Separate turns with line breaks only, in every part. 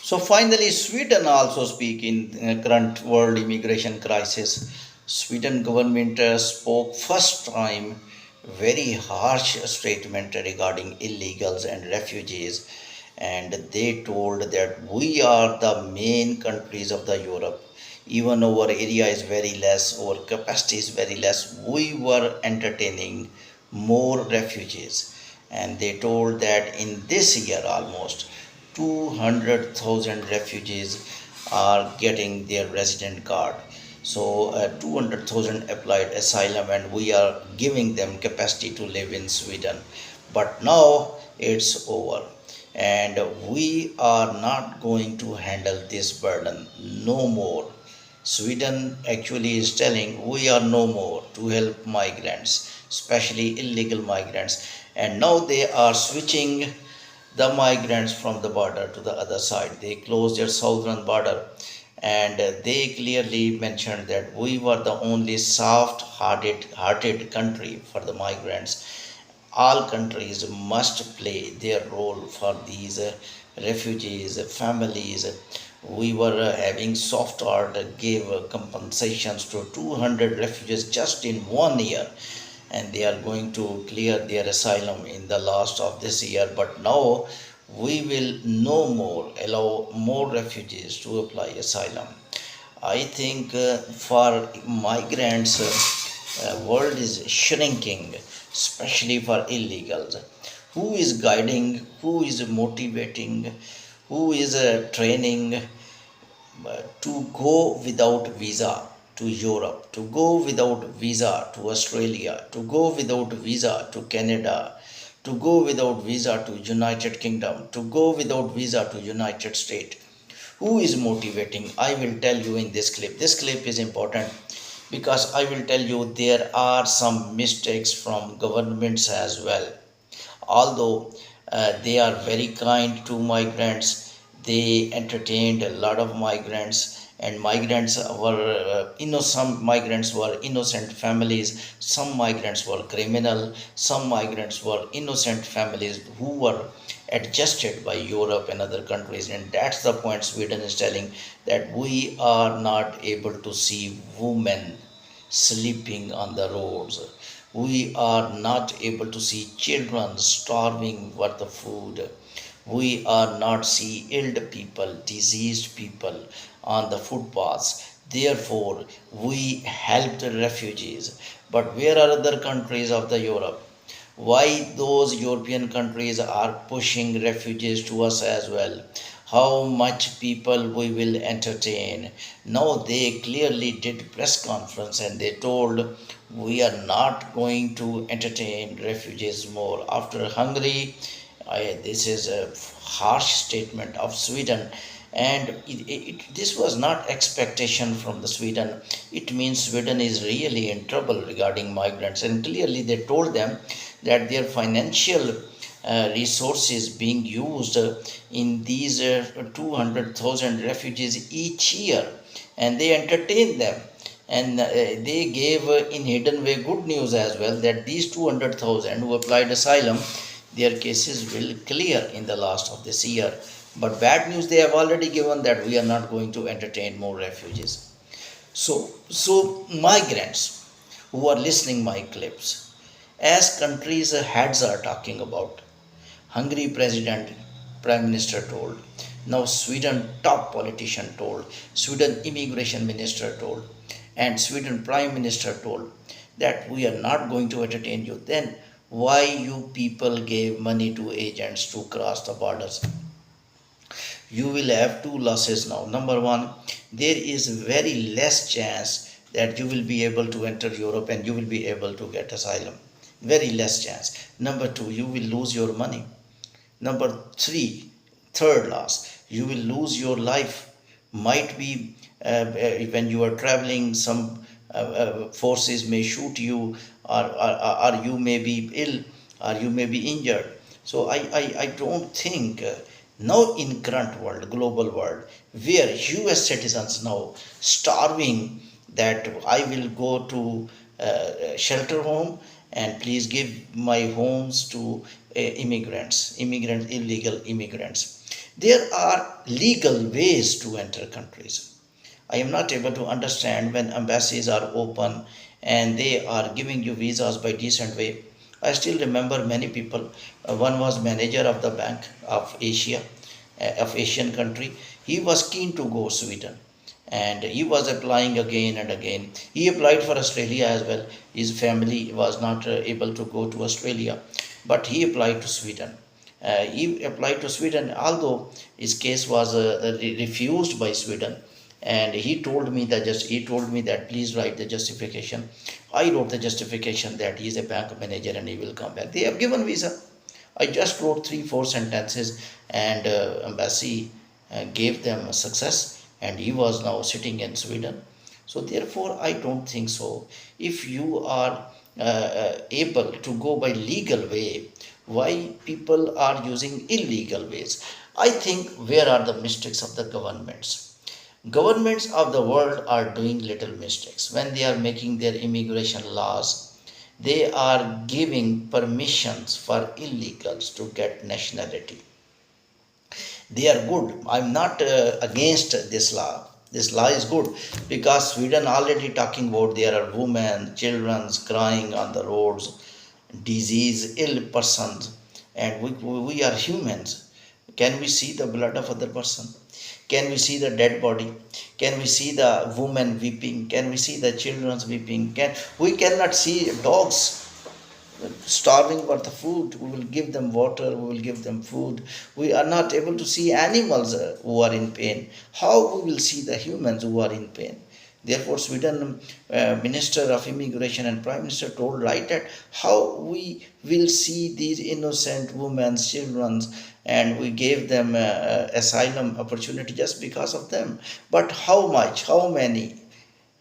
So finally, Sweden also speak in current world immigration crisis. Sweden government spoke first time very harsh statement regarding illegals and refugees, and they told that we are the main countries of the Europe. Even our area is very less, our capacity is very less. We were entertaining more refugees, and they told that in this year almost 200,000 refugees are getting their resident card. So 200,000 applied asylum, and we are giving them capacity to live in Sweden. But now it's over, and we are not going to handle this burden no more. Sweden actually is telling we are no more to help migrants, especially illegal migrants, and now they are switching the migrants from the border to the other side. They closed their southern border, and they clearly mentioned that we were the only soft hearted country for the migrants. All countries must play their role for these refugees, families. We were having soft heart, gave compensations to 200 refugees just in 1 year, and they are going to clear their asylum in the last of this year. But now we will no more allow more refugees to apply asylum. I think for migrants, world is shrinking, especially for illegals. Who is guiding? Who is motivating? Who is training to go without visa to Europe, to go without visa to Australia, to go without visa to Canada, to go without visa to United Kingdom, to go without visa to United States? Who is motivating? I will tell you in this clip. This clip is important because I will tell you there are some mistakes from governments as well. Although they are very kind to migrants, they entertained a lot of migrants, and migrants were some migrants were innocent families, some migrants were criminal, some migrants were innocent families who were adjusted by Europe and other countries. And that's the point Sweden is telling, that we are not able to see women sleeping on the roads. We are not able to see children starving for the food. We are not see ill people, diseased people on the footpaths. Therefore, we help the refugees. But where are other countries of the Europe? Why those European countries are pushing refugees to us as well? How much people we will entertain? Now they clearly did press conference and they told we are not going to entertain refugees more. After Hungary, this is a harsh statement of Sweden, and this was not expectation from the Sweden. It means Sweden is really in trouble regarding migrants, and clearly they told them that their financial resources being used in these 200,000 refugees each year, and they entertained them, and they gave in hidden way good news as well, that these 200,000 who applied asylum, their cases will clear in the last of this year. But bad news they have already given, that we are not going to entertain more refugees. So migrants who are listening my clips, as countries heads are talking about, Hungary president, prime minister told, now Sweden top politician told, Sweden immigration minister told, and Sweden prime minister told that we are not going to entertain you. Then why you people gave money to agents to cross the borders? You will have two losses now. Number one, there is very less chance that you will be able to enter Europe and you will be able to get asylum. Very less chance. Number two, you will lose your money. Number three, third loss, you will lose your life. Might be when you are traveling, some forces may shoot you, or you may be ill, or you may be injured. So I don't think now in current world, global world, where US citizens now starving, that I will go to shelter home and please give my homes to immigrants, illegal immigrants. There are legal ways to enter countries. I am not able to understand when embassies are open and they are giving you visas by decent way. I still remember many people. One was manager of the Bank of Asia, of Asian country. He was keen to go Sweden, and he was applying again and again. He applied for Australia as well. His family was not able to go to Australia, but he applied to Sweden. He applied to Sweden, although his case was refused by Sweden. And he told me that please write the justification. I wrote the justification that he is a bank manager and he will come back. They have given visa. I just wrote 3 4 sentences, and embassy gave them a success, and he was now sitting in Sweden. So therefore, I don't think so. If you are able to go by legal way, why people are using illegal ways? I think where are the mistakes of the governments? Governments of the world are doing little mistakes when they are making their immigration laws. They are giving permissions for illegals to get nationality. They are good. I'm not against this law. This law is good because Sweden already talking about there are women, children crying on the roads, disease, ill persons, and we are humans. Can we see the blood of other person? Can we see the dead body? Can we see the woman weeping? Can we see the children weeping? We cannot see dogs starving for the food. We will give them water, we will give them food. We are not able to see animals who are in pain. How we will see the humans who are in pain? Therefore, Sweden Minister of Immigration and Prime Minister told right that how we will see these innocent women, children, and we gave them asylum opportunity just because of them. But how much? How many?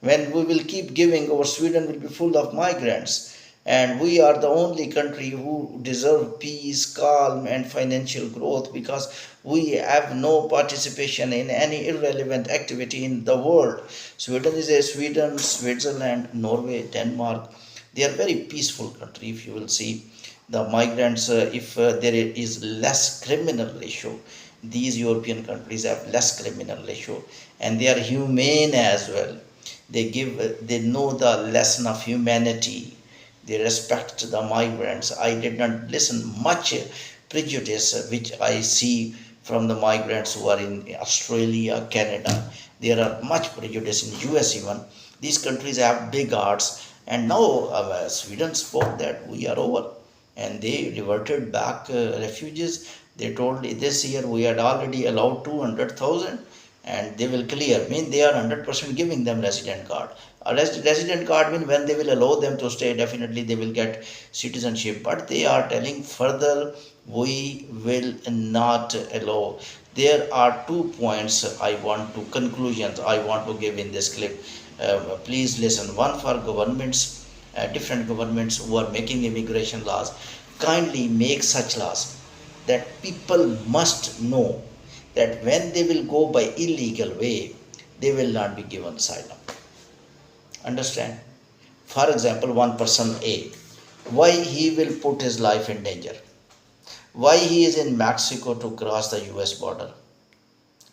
When we will keep giving, our Sweden will be full of migrants. And we are the only country who deserve peace, calm, and financial growth because we have no participation in any irrelevant activity in the world. Sweden, Switzerland, Norway, Denmark. They are very peaceful country. If you will see the migrants, if there is less criminal ratio, these European countries have less criminal ratio, and they are humane as well. They know the lesson of humanity. They respect the migrants. I did not listen much prejudice which I see from the migrants who are in Australia, Canada. There are much prejudice in US even. These countries have big hearts, and now Sweden spoke that we are over, and they reverted back refugees. They told this year we had already allowed 200,000 and they will clear. Mean they are 100% giving them resident card. A resident card mean when they will allow them to stay, definitely they will get citizenship. But they are telling further we will not allow. There are 2 points conclusions I want to give in this clip. Please listen. One for governments, different governments who are making immigration laws, kindly make such laws that people must know that when they will go by illegal way, they will not be given asylum. Understand? For example, one person A, why he will put his life in danger? Why he is in Mexico to cross the US border?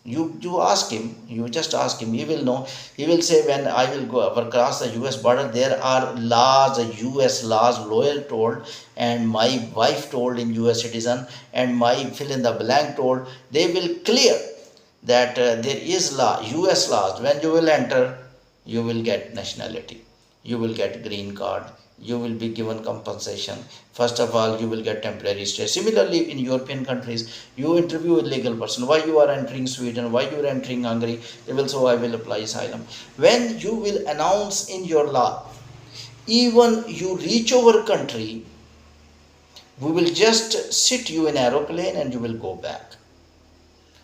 You ask him, you just ask him, he will know. He will say, when I will go across the US border, there are laws, US laws, lawyer told, and my wife told in US citizen, and my fill in the blank told, they will clear that there is law, US laws. When you will enter, you will get nationality, you will get green card, you will be given compensation. First of all, you will get temporary stay. Similarly, in European countries, you interview a legal person. Why you are entering Sweden? Why you are entering Hungary? They will say, I will apply asylum. When you will announce in your law, even you reach our country, we will just sit you in aeroplane and you will go back.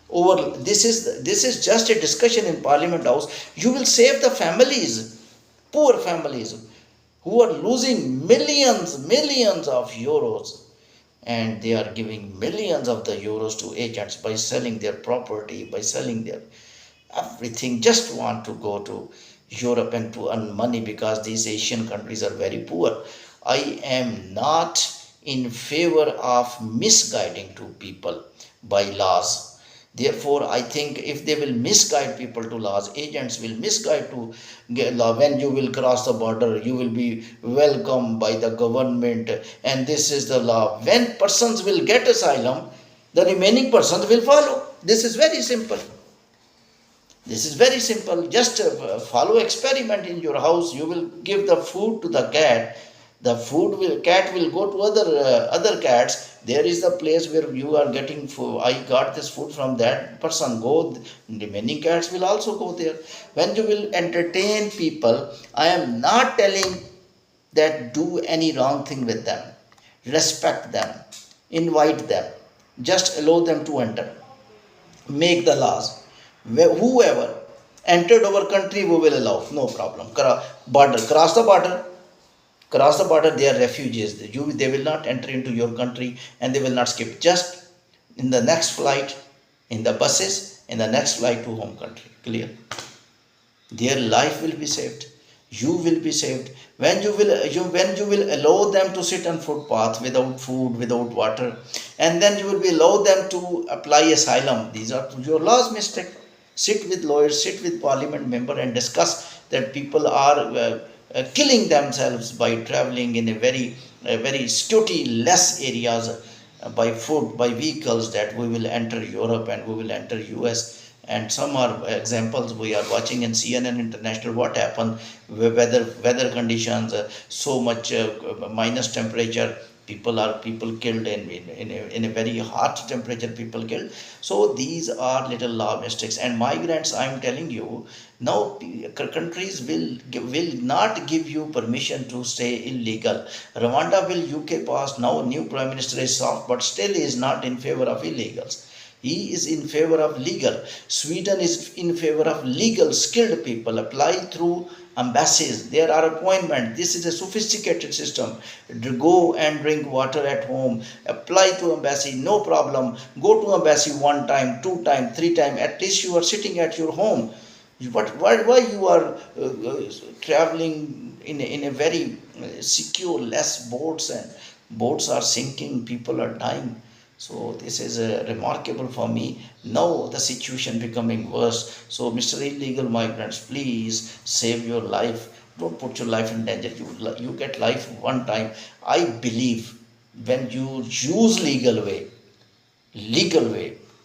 Over this is just a discussion in Parliament House. You will save the families, poor families, who are losing millions of euros, and they are giving millions of the euros to agents by selling their property, by selling their everything, just want to go to Europe and to earn money because these Asian countries are very poor. I am not in favor of misguiding to people by laws. Therefore, I think if they will misguide people to laws, agents will misguide to get law. When you will cross the border, you will be welcomed by the government, and this is the law. When persons will get asylum, the remaining persons will follow. This is very simple. This is very simple. Just follow experiment in your house. You will give the food to the cat. The cat will go to other cats. There is the place where you are getting food. I got this food from that person. Go. The remaining cats will also go there. When you will entertain people, I am not telling that do any wrong thing with them. Respect them. Invite them. Just allow them to enter. Make the laws. Whoever entered our country, we will allow, no problem. Cross the border, they are refugees. They will not enter into your country, and they will not skip. Just in the next flight, in the buses, in the next flight to home country. Clear? Their life will be saved. You will be saved. When you will allow them to sit on footpath without food, without water, and then you will be allow them to apply asylum. These are your laws mistake. Sit with lawyers, sit with parliament member, and discuss that people are killing themselves by traveling in a very security less areas, by foot, by vehicles, that we will enter Europe and we will enter US. And some are examples we are watching in CNN International what happened, weather conditions, so much minus temperature, people killed in a very hot temperature, people killed. So these are little law mistakes. And migrants, I am telling you, now countries will not give you permission to stay illegal. Rwanda will UK pass. Now new prime minister is soft, but still is not in favor of illegals. He is in favor of legal. Sweden is in favor of legal, skilled people. Apply through embassies. There are appointments. This is a sophisticated system. Go and drink water at home. Apply to embassy, no problem. Go to embassy one time, two time, three time. At least you are sitting at your home. Why you are traveling in a very secure, less boats, and boats are sinking, people are dying. So this is remarkable for me. Now the situation becoming worse. So Mr. Illegal Migrants, please save your life. Don't put your life in danger. You get life one time. I believe when you use legal way,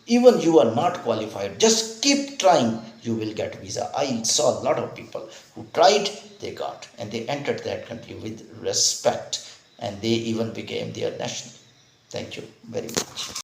even you are not qualified, just keep trying. You will get visa. I saw a lot of people who tried, they got, and they entered that country with respect, and they even became their national. Thank you very much.